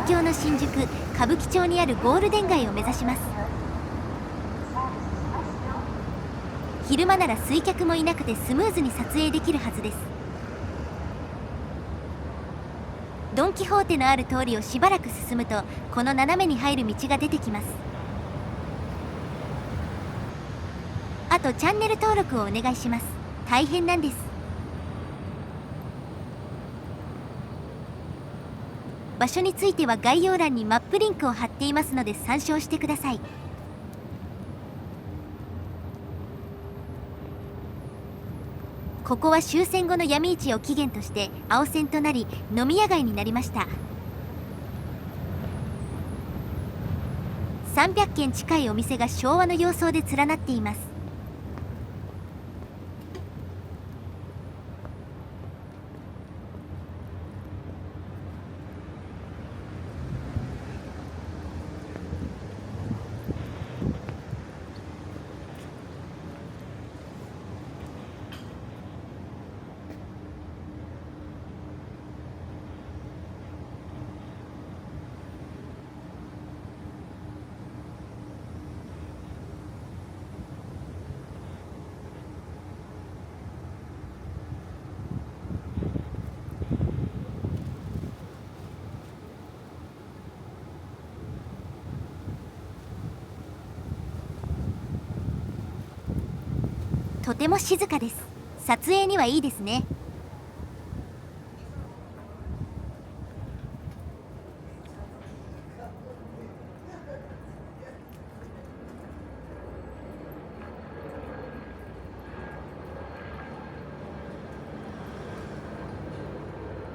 東京の新宿歌舞伎町にあるゴールデン街を目指します。昼間なら水客もいなくてスムーズに撮影できるはずです。ドン・キホーテのある通りをしばらく進むと、この斜めに入る道が出てきます。あとチャンネル登録をお願いします。大変なんです。場所については概要欄にマップリンクを貼っていますので参照してください。ここは終戦後の闇市を起源として青線となり、飲み屋街になりました。300軒近いお店が昭和の様相で連なっています。とても静かです。撮影にはいいですね。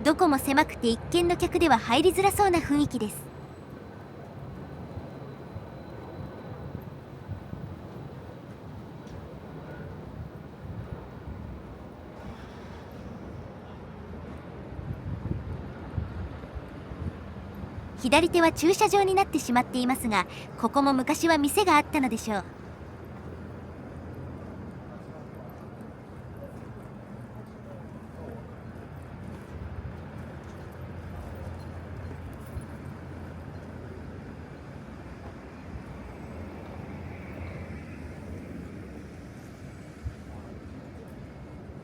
どこも狭くて一見の客では入りづらそうな雰囲気です。左手は駐車場になってしまっていますが、ここも昔は店があったのでしょう。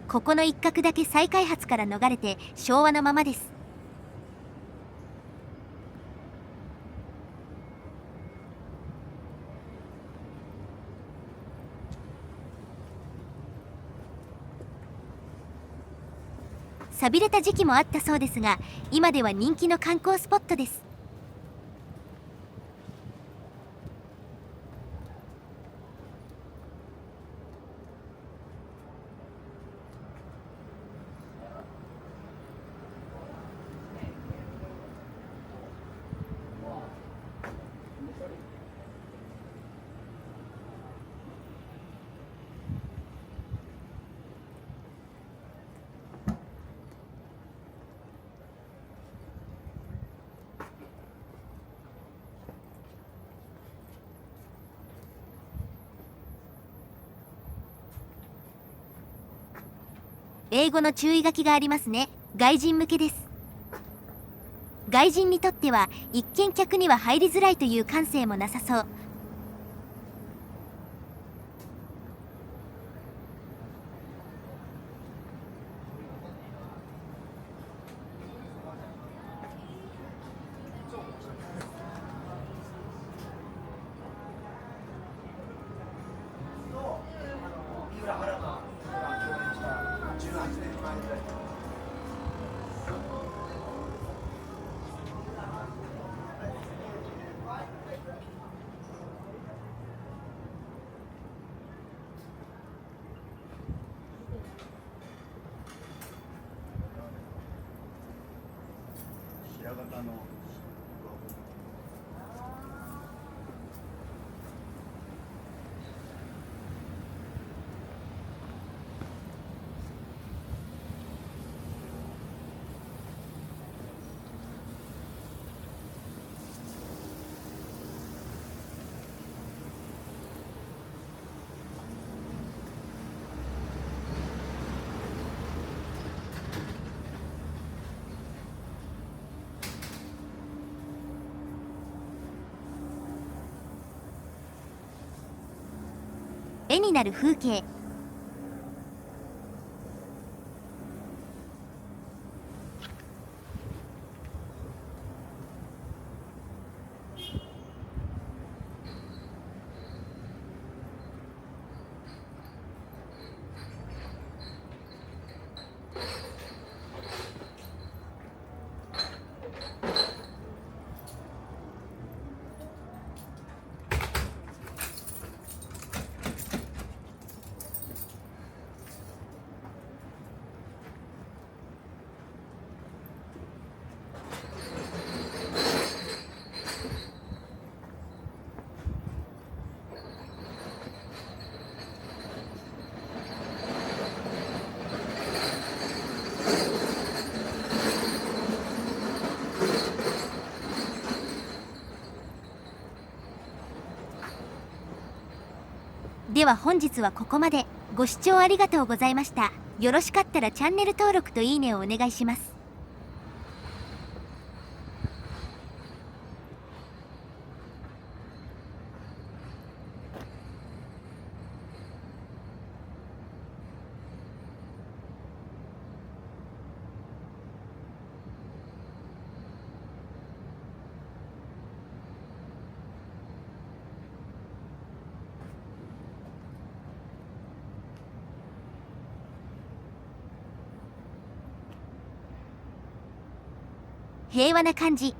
ここの一角だけ再開発から逃れて昭和のままです。寂れた時期もあったそうですが、今では人気の観光スポットです。英語の注意書きがありますね。外人向けです。外人にとっては一見客には入りづらいという感性もなさそう。絵になる風景。では本日はここまで。ご視聴ありがとうございました。よろしかったらチャンネル登録といいねをお願いします。平和な感じ。